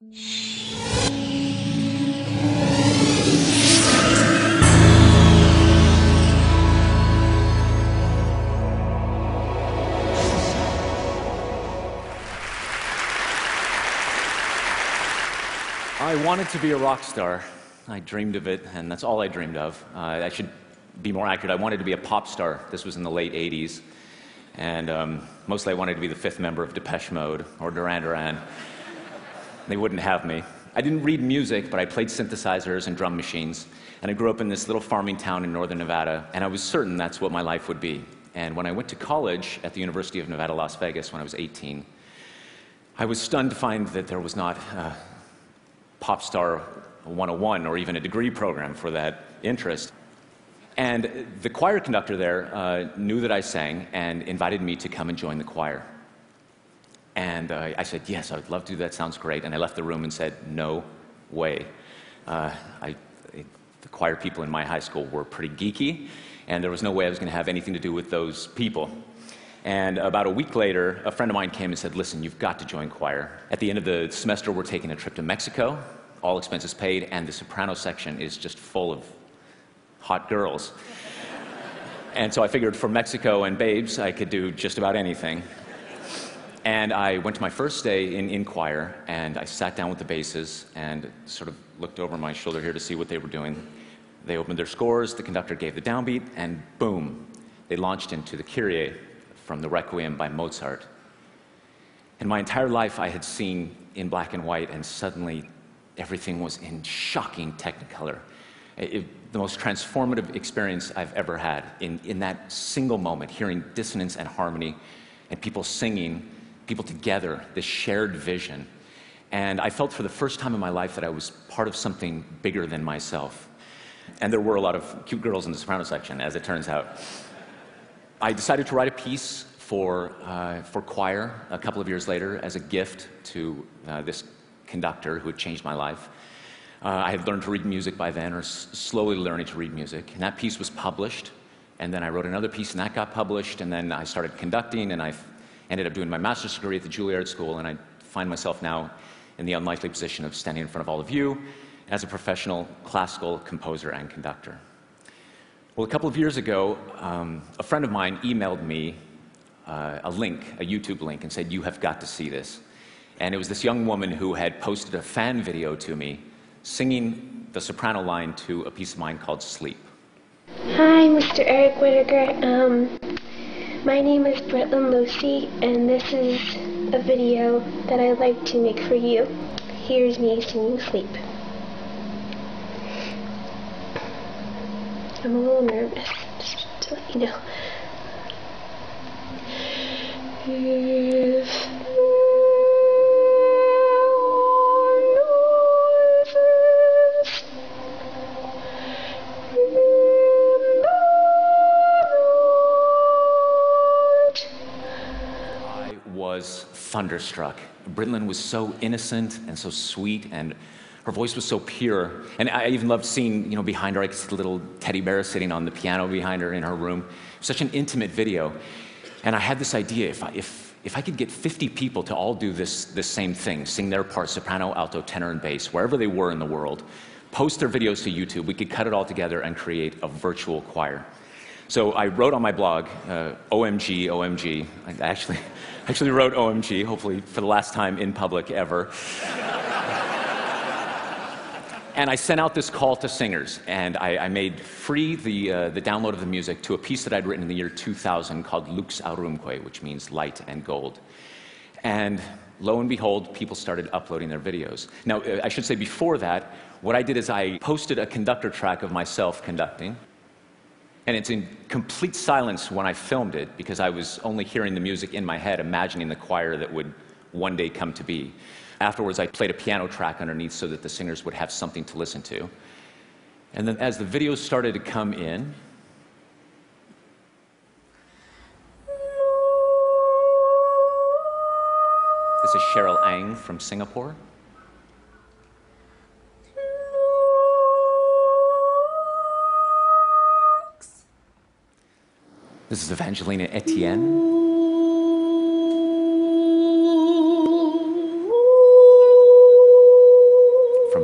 I wanted to be a rock star. I dreamed of it, and that's all I dreamed of. I should be more accurate. I wanted to be a pop star. This was in the late 80s. And mostly I wanted to be the fifth member of Depeche Mode or Duran Duran. They wouldn't have me. I didn't read music, but I played synthesizers and drum machines. And I grew up in this little farming town in northern Nevada, and I was certain that's what my life would be. And when I went to college at the University of Nevada, Las Vegas, when I was 18, I was stunned to find that there was not Pop Star 101 or even a degree program for that interest. And the choir conductor there knew that I sang and invited me to come and join the choir. And I said, yes, I would love to do that, sounds great. And I left the room and said, no way. The choir people in my high school were pretty geeky, and there was no way I was going to have anything to do with those people. And about a week later, a friend of mine came and said, listen, you've got to join choir. At the end of the semester, we're taking a trip to Mexico, all expenses paid, and the soprano section is just full of hot girls. And so I figured for Mexico and babes, I could do just about anything. And I went to my first day in choir, and I sat down with the basses and sort of looked over my shoulder here to see what they were doing. They opened their scores, the conductor gave the downbeat, and boom, they launched into the Kyrie from the Requiem by Mozart. And my entire life I had seen in black and white, and suddenly everything was in shocking technicolor. The most transformative experience I've ever had in that single moment, hearing dissonance and harmony, and people singing, people together, this shared vision. And I felt for the first time in my life that I was part of something bigger than myself. And there were a lot of cute girls in the soprano section, as it turns out. I decided to write a piece for choir a couple of years later as a gift to this conductor who had changed my life. I had learned to read music by then, or slowly learning to read music, and that piece was published. And then I wrote another piece, and that got published, and then I started conducting, and I ended up doing my master's degree at the Juilliard School, and I find myself now in the unlikely position of standing in front of all of you as a professional classical composer and conductor. Well, a couple of years ago, a friend of mine emailed me a link, a YouTube link, and said, you have got to see this. And it was this young woman who had posted a fan video to me singing the soprano line to a piece of mine called Sleep. Hi, Mr. Eric Whitacre. My name is Britland Lucy, and this is a video that I'd like to make for you. Here's me singing Sleep. I'm a little nervous, just to let you know. If I was thunderstruck. Britland was so innocent and so sweet, and her voice was so pure. And I even loved seeing, behind her, I could see the little teddy bear sitting on the piano behind her in her room. Such an intimate video. And I had this idea, if I could get 50 people to all do this same thing, sing their part, soprano, alto, tenor, and bass, wherever they were in the world, post their videos to YouTube, we could cut it all together and create a virtual choir. So I wrote on my blog, OMG, OMG. I actually wrote OMG, hopefully for the last time in public ever. And I sent out this call to singers, and I made free the download of the music to a piece that I'd written in the year 2000 called Lux Aurumque, which means light and gold. And lo and behold, people started uploading their videos. Now, I should say before that, what I did is I posted a conductor track of myself conducting, and it's in complete silence when I filmed it, because I was only hearing the music in my head, imagining the choir that would one day come to be. Afterwards, I played a piano track underneath so that the singers would have something to listen to. And then as the videos started to come in, this is Cheryl Ang from Singapore. This is Evangelina Etienne.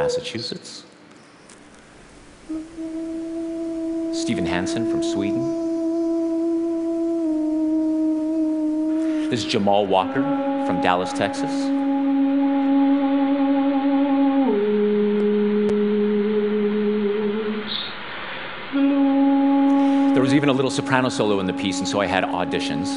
Massachusetts. Stephen Hansen from Sweden. This is Jamal Walker from Dallas, Texas. There was even a little soprano solo in the piece, and so I had auditions.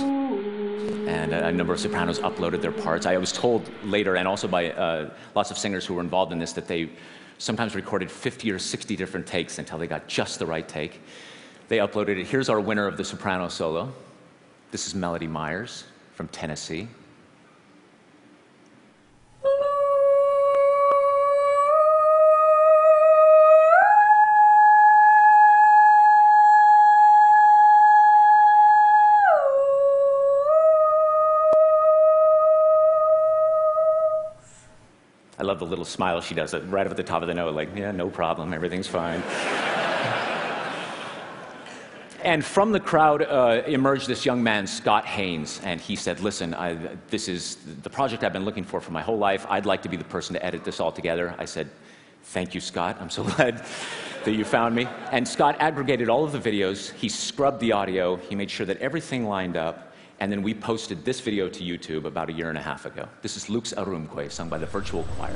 And a number of sopranos uploaded their parts. I was told later, and also by lots of singers who were involved in this, that they sometimes recorded 50 or 60 different takes until they got just the right take. They uploaded it. Here's our winner of the soprano solo. This is Melody Myers from Tennessee. I love the little smile she does right up at the top of the note, like, yeah, no problem, everything's fine. And from the crowd emerged this young man, Scott Haynes, and he said, listen, this is the project I've been looking for my whole life. I'd like to be the person to edit this all together. I said, thank you, Scott. I'm so glad that you found me. And Scott aggregated all of the videos. He scrubbed the audio. He made sure that everything lined up. And then we posted this video to YouTube about 1.5 years ago. This is Lux Arumque, sung by the Virtual Choir.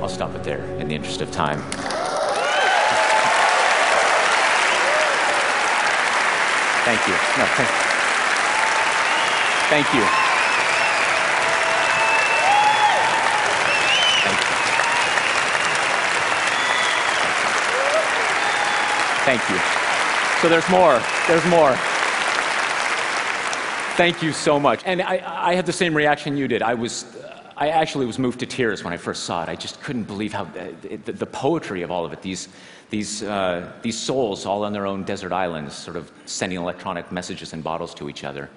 I'll stop it there in the interest of time. Thank you. No, thank you. Thank you. Thank you. So there's more. There's more. Thank you so much. And I had the same reaction you did. I actually was moved to tears when I first saw it. I just couldn't believe how the poetry of all of it. These souls all on their own desert islands, sort of sending electronic messages in bottles to each other.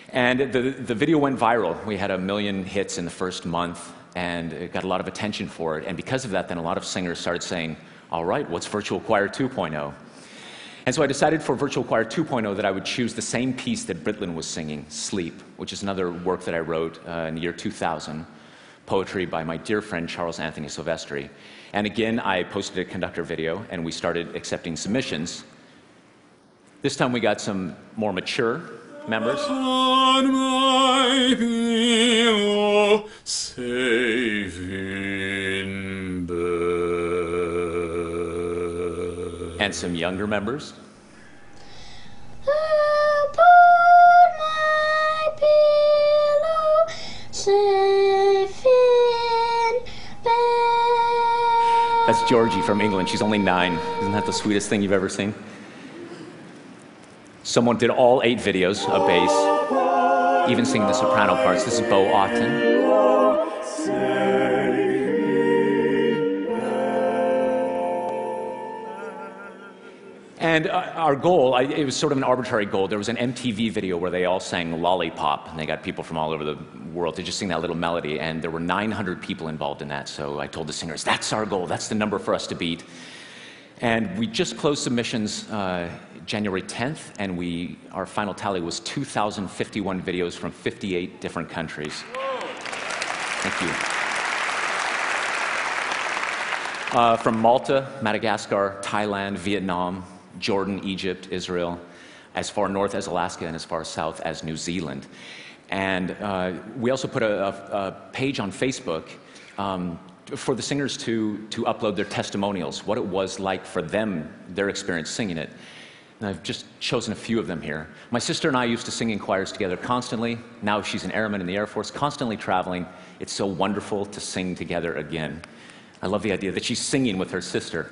And the video went viral. We had 1 million hits in the first month, and it got a lot of attention for it. And because of that, then a lot of singers started saying, all right, what's Virtual Choir 2.0? And so I decided for Virtual Choir 2.0 that I would choose the same piece that Britlin was singing, Sleep, which is another work that I wrote in the year 2000, poetry by my dear friend Charles Anthony Silvestri. And again, I posted a conductor video, and we started accepting submissions. This time we got some more mature members. On my pillow, safe in bed. And some younger members. Upon my pillow, safe in bed. That's Georgie from England. She's only 9. Isn't that the sweetest thing you've ever seen? Someone did all 8 videos of bass, even singing the soprano parts. This is Bo Otten. And our goal, it was sort of an arbitrary goal. There was an MTV video where they all sang Lollipop, and they got people from all over the world to just sing that little melody, and there were 900 people involved in that. So I told the singers, that's our goal, that's the number for us to beat. And we just closed submissions January 10th, and our final tally was 2,051 videos from 58 different countries. Thank you. From Malta, Madagascar, Thailand, Vietnam, Jordan, Egypt, Israel, as far north as Alaska, and as far south as New Zealand. And we also put a page on Facebook for the singers to upload their testimonials, what it was like for them, their experience singing it. And I've just chosen a few of them here. My sister and I used to sing in choirs together constantly. Now she's an airman in the Air Force, constantly traveling. It's so wonderful to sing together again. I love the idea that she's singing with her sister.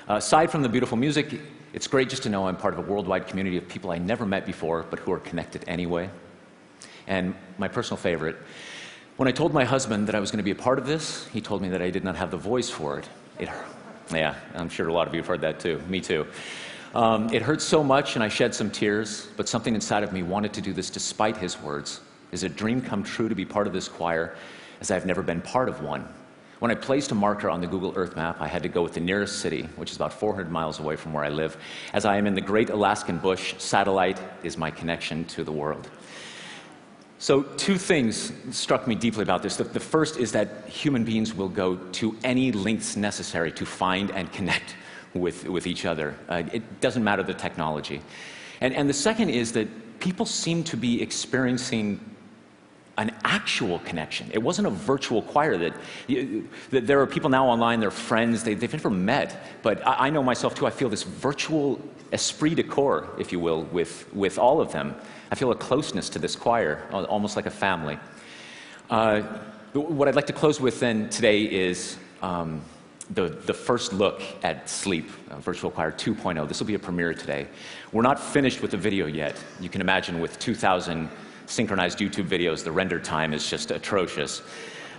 Aside from the beautiful music, it's great just to know I'm part of a worldwide community of people I never met before, but who are connected anyway. And my personal favorite, when I told my husband that I was going to be a part of this, he told me that I did not have the voice for it. Yeah, I'm sure a lot of you have heard that too. Me too. It hurt so much, and I shed some tears, but something inside of me wanted to do this despite his words. Is a dream come true to be part of this choir, as I've never been part of one. When I placed a marker on the Google Earth map, I had to go with the nearest city, which is about 400 miles away from where I live. As I am in the great Alaskan bush, satellite is my connection to the world. So two things struck me deeply about this. The first is that human beings will go to any lengths necessary to find and connect with each other. It doesn't matter the technology. And the second is that people seem to be experiencing an actual connection. It wasn't a virtual choir that there are people now online, they're friends, they've never met, but I know myself too, I feel this virtual esprit de corps, if you will, with all of them. I feel a closeness to this choir, almost like a family. What I'd like to close with then today is the first look at Sleep, Virtual Choir 2.0. This will be a premiere today. We're not finished with the video yet. You can imagine with 2,000 synchronized YouTube videos, the render time is just atrocious.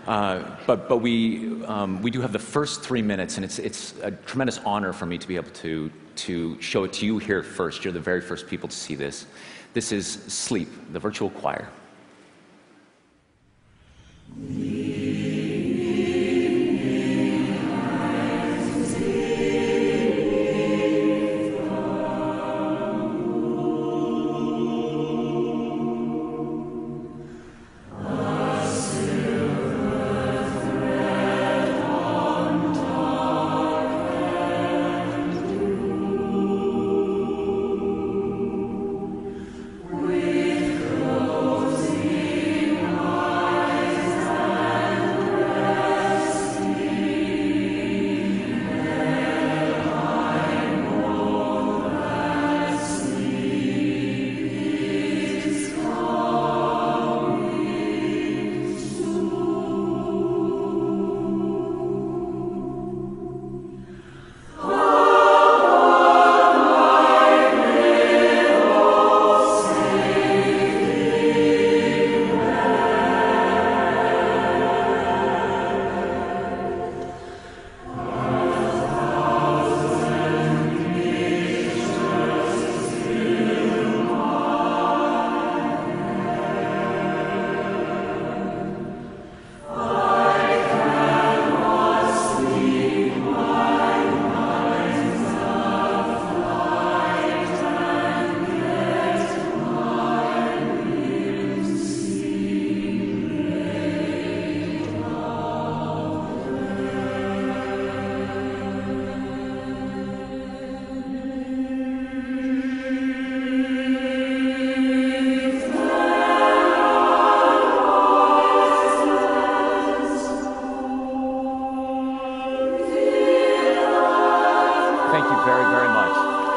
But we do have the first 3 minutes, and it's a tremendous honor for me to be able to show it to you here first. You're the very first people to see this. This is Sleep, the Virtual Choir.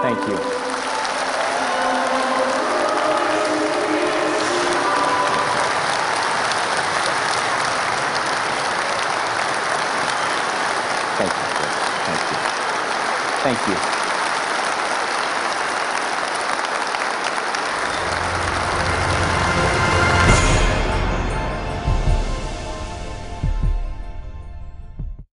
Thank you. Thank you. Thank you. Thank you.